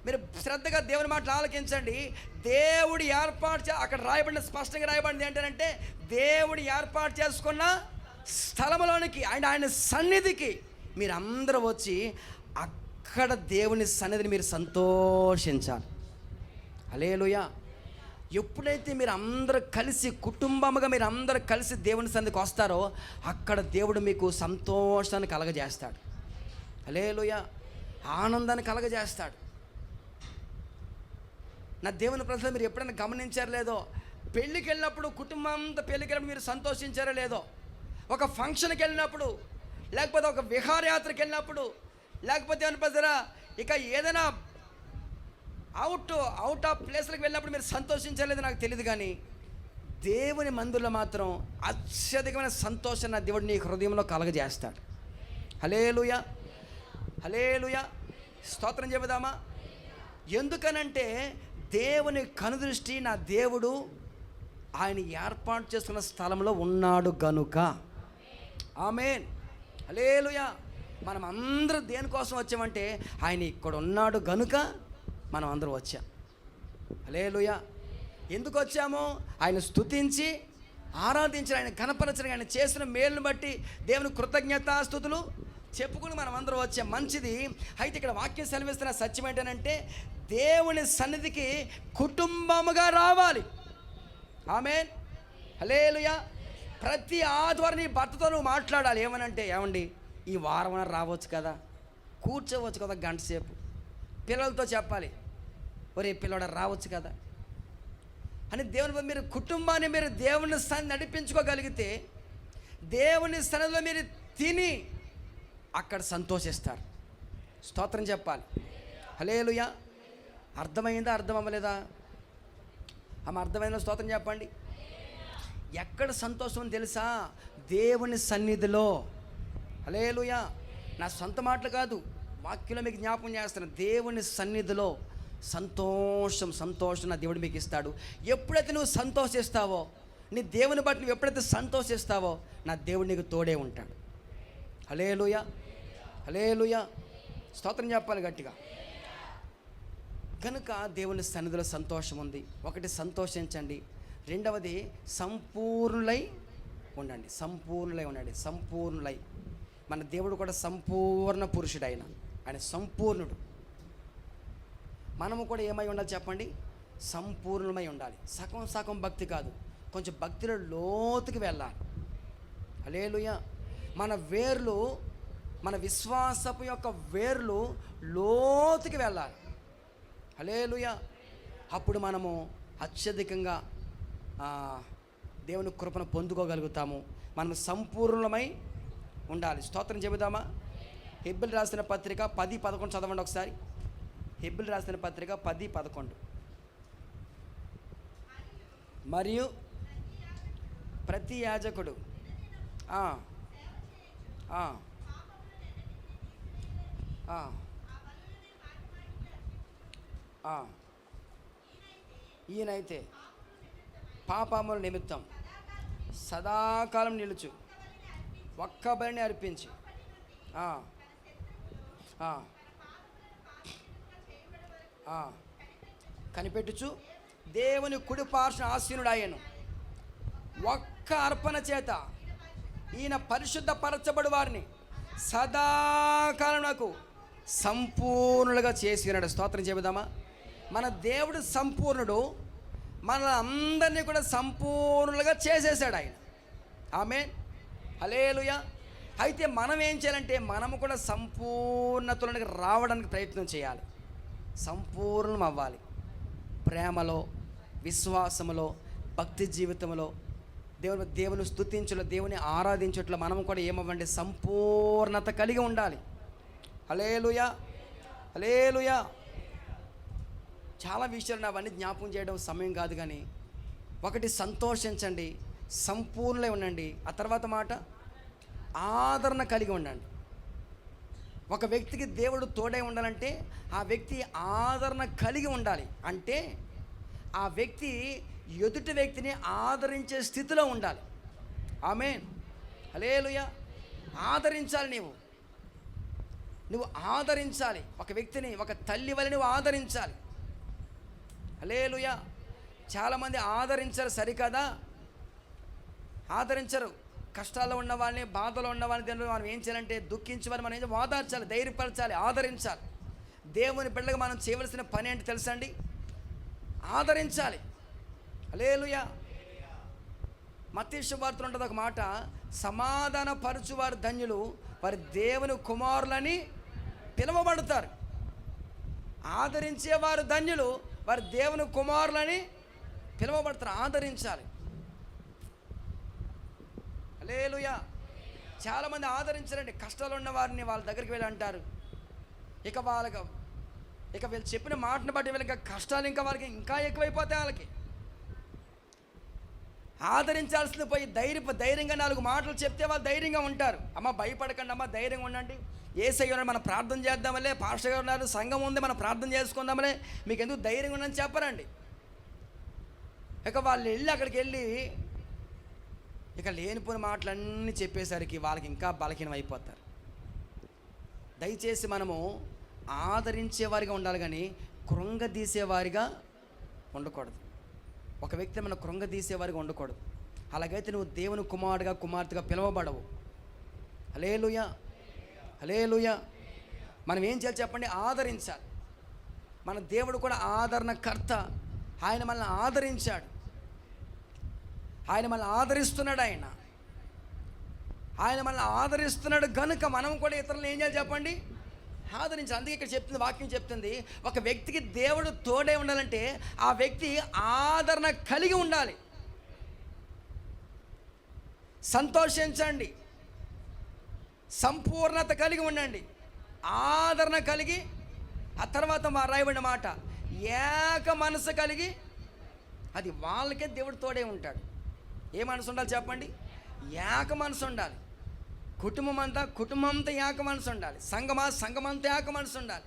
మీరు శ్రద్ధగా దేవుని మాటలు ఆలకించండి. దేవుడు అక్కడ రాయబడిన, స్పష్టంగా రాయబడింది ఏంటంటే, దేవుడు ఏర్పాటు చేసుకున్న స్థలంలోనికి, ఆయన సన్నిధికి మీరందరూ వచ్చి అక్కడ దేవుని సన్నిధిని మీరు సంతోషించాలి. హల్లెలూయా. ఎప్పుడైతే మీరు అందరూ కలిసి, కుటుంబముగా మీరు అందరూ కలిసి దేవుని సన్నిధికి వస్తారో అక్కడ దేవుడు మీకు సంతోషాన్ని కలగజేస్తాడు. హల్లెలూయా. ఆనందాన్ని కలగజేస్తాడు. నా దేవుని ప్రజలు, మీరు ఎప్పుడైనా గమనించారో లేదో, పెళ్ళికి వెళ్ళినప్పుడు, కుటుంబం అంతా పెళ్ళికి వెళ్ళినప్పుడు మీరు సంతోషించారో లేదో, ఒక ఫంక్షన్కి వెళ్ళినప్పుడు, లేకపోతే ఒక విహారయాత్రకి వెళ్ళినప్పుడు, లేకపోతే ఏమనిపిస్తారా ఇక ఏదైనా అవుట్ ఆఫ్ ప్లేస్లకు వెళ్ళినప్పుడు మీరు సంతోషించలేదు నాకు తెలియదు, కానీ దేవుని మందిరంలో మాత్రం అత్యధికమైన సంతోషాన్ని నా దేవుడు నీ హృదయంలో కలగజేస్తాడు. హల్లెలూయా. హల్లెలూయా. స్తోత్రం చెబుదామా? ఎందుకనంటే దేవుని కనుదృష్టి, నా దేవుడు ఆయన ఏర్పాటు చేసుకున్న స్థలంలో ఉన్నాడు గనుక. ఆమేన్. హల్లెలూయా. మనం అందరూ దేనికోసం వచ్చామంటే ఆయన ఇక్కడ ఉన్నాడు గనుక మనం అందరూ వచ్చాం. హల్లెలూయా. ఎందుకు వచ్చామో ఆయన స్తుతించి, ఆరాధించిన, ఆయన కనపరచిన, ఆయన చేసిన మేలును బట్టి దేవుని కృతజ్ఞతాస్తుతులు చెప్పుకుని మనం అందరూ వచ్చాం. మంచిది. అయితే ఇక్కడ వాక్యం సెలవిస్తున్న సత్యం ఏంటంటే, దేవుని సన్నిధికి కుటుంబముగా రావాలి. ఆమేన్. హల్లెలూయా. ప్రతి ఆదివారం నీ భర్తతో నువ్వు మాట్లాడాలి. ఏమనంటే, ఏమండి ఈ వారం రావచ్చు కదా, కూర్చోవచ్చు కదా గంట సేపు. పిల్లలతో చెప్పాలి, ఒరే పిల్లవాడ రావచ్చు కదా అని. దేవుని మీరు కుటుంబాన్ని మీరు దేవుని సన్నిధి నడిపించుకోగలిగితే, దేవుని సన్నిధిలో మీరు తిని అక్కడ సంతోషిస్తారు. స్తోత్రం చెప్పాలి. హల్లెలూయా. అర్థమైందా? అర్థం అవ్వలేదా? ఆమె అర్థమైన స్తోత్రం చెప్పండి. ఎక్కడ సంతోషం తెలుసా? దేవుని సన్నిధిలో. హల్లెలూయా. నా సొంత మాటలు కాదు, వాక్యంలో మీకు జ్ఞాపకం చేస్తాను. దేవుని సన్నిధిలో సంతోషం నా దేవుడు మీకు ఇస్తాడు. ఎప్పుడైతే నువ్వు సంతోషిస్తావో, నీ దేవుని బట్టి నువ్వు ఎప్పుడైతే సంతోషిస్తావో, నా దేవుడు నీకు తోడే ఉంటాడు. హల్లెలూయా. హల్లెలూయా. స్తోత్రం చెప్పాలి గట్టిగా. కనుక దేవుని సన్నిధిలో సంతోషం ఉంది. ఒకటి, సంతోషించండి. రెండవది, సంపూర్ణులై ఉండండి. సంపూర్ణులై. మన దేవుడు కూడా సంపూర్ణ పురుషుడు. ఆయన సంపూర్ణుడు. మనము కూడా ఏమై ఉండాలి చెప్పండి? సంపూర్ణమై ఉండాలి. సగం భక్తి కాదు, కొంచెం భక్తిలో లోతుకి వెళ్ళాలి. హల్లెలూయా. మన విశ్వాసపు యొక్క వేర్లు లోతుకి వెళ్ళాలి. హల్లెలూయా. అప్పుడు మనము అత్యధికంగా దేవుని కృపను పొందుకోగలుగుతాము. మనం సంపూర్ణమై ఉండాలి. స్తోత్రం చెబుదామా? హెబ్రీయులకు రాసిన పత్రిక 10:11 చదవండి ఒకసారి. హెబ్రీయులకు రాసిన పత్రిక 10:11. మరియు ప్రతి యాజకుడు ఆ, ఆ, ఆ, ఆ. ఈయనైతే పాపముల నిమిత్తం సదాకాలం నిలుచు ఒక్క బలిని అర్పించి ఆ, ఆ, ఆ, కనిపెట్టుచు దేవుని కుడి పార్శ్వన ఆసీనుడాయను. ఒక్క అర్పణ చేత ఈయన పరిశుద్ధపరచబడి వారిని సదాకాలం నాకు సంపూర్ణులుగా చేసినాడు. స్తోత్రం చెబుదామా. మన దేవుడు సంపూర్ణుడు, మన అందరినీ కూడా సంపూర్ణులుగా చేసేసాడు ఆయన. ఆమేన్, హల్లెలూయా. అయితే మనం ఏం చేయాలంటే మనము కూడా సంపూర్ణతలోనికి రావడానికి ప్రయత్నం చేయాలి. సంపూర్ణం అవ్వాలి. ప్రేమలో, విశ్వాసములో, భక్తి జీవితంలో, దేవుని స్తుతించలో, దేవుని ఆరాధించట్లో మనం కూడా ఏమవ్వండి, సంపూర్ణత కలిగి ఉండాలి. హల్లెలూయా, హల్లెలూయా. చాలా విషయాలు అవన్నీ జ్ఞాపకం చేయడం సమయం కాదు, కానీ ఒకటి, సంతోషించండి, సంపూర్ణలై ఉండండి. ఆ తర్వాత మాట, ఆదరణ కలిగి ఉండండి. ఒక వ్యక్తికి దేవుడు తోడై ఉండాలంటే ఆ వ్యక్తి ఆదరణ కలిగి ఉండాలి. అంటే ఆ వ్యక్తి ఎదుటి వ్యక్తిని ఆదరించే స్థితిలో ఉండాలి. ఆమేన్, హల్లెలూయా. ఆదరించాలి, నువ్వు ఆదరించాలి. ఒక వ్యక్తిని ఒక తల్లి వలె నువ్వు ఆదరించాలి. హల్లెలూయా. చాలామంది ఆదరించరు, సరికదా, ఆదరించరు. కష్టాల్లో ఉన్న వాళ్ళని, బాధలో ఉన్న వాళ్ళని దేవుడు మనం ఏం చేయాలంటే దుఃఖించేవారు మనం ఏం ఓదార్చాలి, ధైర్యపరచాలి, ఆదరించాలి. దేవుని బిడ్డగా మనం చేయవలసిన పని ఏంటి తెలుసా అండి? ఆదరించాలి. హల్లెలూయా. మత్తయి సువార్తలో ఉంటుంది ఒక మాట, సమాధాన పరచువారు ధన్యులు, వారి దేవుని కుమారులని పిలువబడతారు. ఆదరించేవారు ధన్యులు, వారి దేవుని కుమారులని పిలువబడతారు. ఆదరించాలి. హల్లెలూయా. చాలామంది ఆదరించారండి. కష్టాలు ఉన్న వారిని వాళ్ళ దగ్గరికి వెళ్ళి అంటారు, ఇక వీళ్ళు చెప్పిన మాటను బట్టి వీళ్ళకి కష్టాలు ఇంకా వాళ్ళకి ఇంకా ఎక్కువైపోతాయి. వాళ్ళకి ఆదరించాల్సింది పోయి ధైర్యంగా 4 మాటలు చెప్తే వాళ్ళు ధైర్యంగా ఉంటారు. అమ్మ భయపడకండి, అమ్మ ధైర్యంగా ఉండండి, యేసయ్య ఉన్నాడు, మనం ప్రార్థన చేద్దామలే, పాస్టర్ గారు ఉన్నారు, సంఘం ఉంది, మనం ప్రార్థన చేసుకుందామలే, మీకు ఎందుకు ధైర్యంగా ఉండని చెప్పరండి. ఇక వాళ్ళు అక్కడికి వెళ్ళి ఇక లేనిపోయిన మాటలన్నీ చెప్పేసరికి వాళ్ళకి ఇంకా బలహీనం అయిపోతారు. దయచేసి మనము ఆదరించేవారిగా ఉండాలి, కానీ కృంగదీసేవారిగా ఉండకూడదు. ఒక వ్యక్తి మనం కృంగదీసేవారిగా ఉండకూడదు. అలాగైతే నువ్వు దేవుని కుమారుడిగా, కుమార్తెగా పిలువబడవు. హల్లెలూయా, హల్లెలూయా. మనం ఏం చేయాలి చెప్పండి? ఆదరించాలి. మన దేవుడు కూడా ఆదరణకర్త. ఆయన మనల్ని ఆదరించాడు, ఆయన మనల్ని ఆదరిస్తున్నాడు. ఆయన మనల్ని ఆదరిస్తున్నాడు కనుక మనం కూడా ఇతరులను ఏం చేయాలి చెప్పండి? ఆదరించాలి. అందుకే ఇక్కడ చెప్తుంది, వాక్యం చెప్తుంది, ఒక వ్యక్తికి దేవుడు తోడే ఉండాలంటే ఆ వ్యక్తి ఆదరణ కలిగి ఉండాలి. సంతోషించండి, సంపూర్ణత కలిగి ఉండండి, ఆదరణ కలిగి, ఆ తర్వాత రాయబడిన మాట, ఏక మనసు కలిగి. అది వాళ్ళకే దేవుడు తోడే ఉంటాడు. ఏ మనసు ఉండాలి చెప్పండి? ఏక మనసు ఉండాలి. కుటుంబం అంతా ఏక మనసు ఉండాలి. సంఘం అంతా ఏక మనసు ఉండాలి.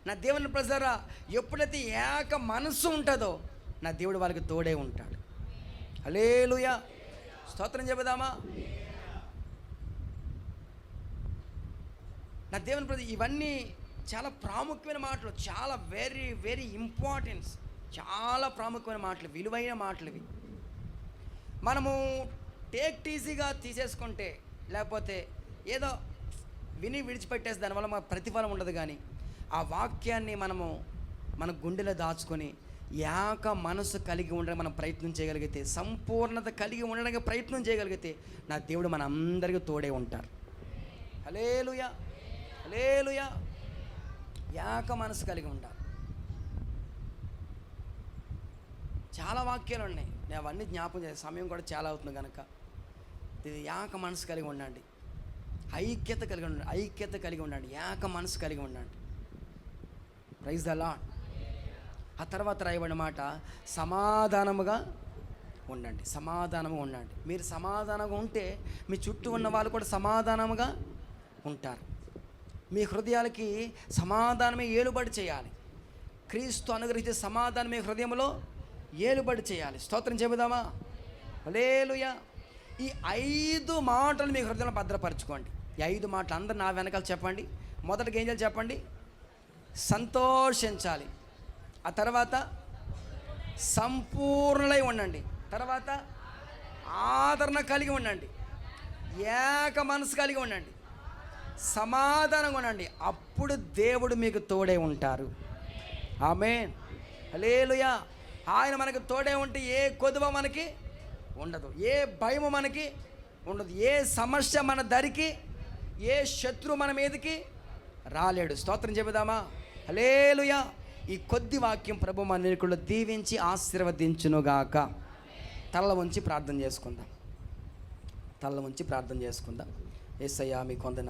నా దేవుని ప్రజలారా, ఎప్పుడైతే ఏక మనసు ఉంటుందో నా దేవుడు వాళ్ళకి తోడే ఉంటాడు. హల్లెలూయా, స్తోత్రం చెబుదామా. నా దేవుని ప్రజలు, ఇవన్నీ చాలా ప్రాముఖ్యమైన మాటలు, చాలా వెరీ వెరీ ఇంపార్టెన్స్, చాలా ప్రాముఖ్యమైన మాటలు, విలువైన మాటలు ఇవి. మనము టేక్ ఈజీగా తీసేసుకుంటే, లేకపోతే ఏదో విని విడిచిపెట్టేసి దానివల్ల మన ప్రతిఫలం ఉండదు. కానీ ఆ వాక్యాన్ని మనము మన గుండెలో దాచుకొని ఏక మనసు కలిగి ఉండడానికి మనం ప్రయత్నం చేయగలిగితే, సంపూర్ణత కలిగి ఉండడానికి ప్రయత్నం చేయగలిగితే నా దేవుడు మన అందరికీ తోడే ఉంటారు. హల్లెలూయా, హల్లెలూయా. ఏక మనసు కలిగి ఉండాలి. చాలా వాక్యాలు ఉన్నాయి, నేను అవన్నీ జ్ఞాపకం చేసే సమయం కూడా చాలా అవుతుంది కనుక, ఇది ఏక మనసు కలిగి ఉండండి, ఐక్యత కలిగి ఉండండి, ఏక మనసు కలిగి ఉండండి. Praise the Lord. ఆ తర్వాత రాయబడిన మాట, సమాధానముగా ఉండండి. సమాధానంగా ఉండండి. మీరు సమాధానంగా ఉంటే మీ చుట్టూ ఉన్న వాళ్ళు కూడా సమాధానముగా ఉంటారు. మీ హృదయాలకి సమాధానమే ఏలుబడి చేయాలి. క్రీస్తు అనుగ్రహించే సమాధానం మీ హృదయంలో ఏలుబడి చేయాలి. స్తోత్రం చెబుదామా? హల్లెలూయా. ఈ 5 మాటలు మీ హృదయంలో భద్రపరచుకోండి. ఈ 5 మాటలు అందరూ నా వెనకాల చెప్పండి. మొదటిగా ఏం చేయాలి చెప్పండి? సంతోషించాలి. ఆ తర్వాత సంపూర్ణులై ఉండండి. తర్వాత ఆదరణ కలిగి ఉండండి. ఏక మనసు కలిగి ఉండండి. సమాధానంగా ఉండండి. అప్పుడు దేవుడు మీకు తోడే ఉంటారు. ఆమేన్. హల్లెలూయా. ఆయన మనకు తోడే ఉంటే ఏ కొదువ మనకి ఉండదు, ఏ భయము మనకి ఉండదు, ఏ సమస్య మన దరికి, ఏ శత్రువు మన మీదకి రాలేడు. స్తోత్రం చెబుదామా? హల్లెలూయా. ఈ కొద్ది వాక్యం ప్రభు మన నిరుకుల్లో దీవించి ఆశీర్వదించునుగాక. తల వంచి ప్రార్థన చేసుకుందాం. యేసయ్యా మీకు వందనాలు.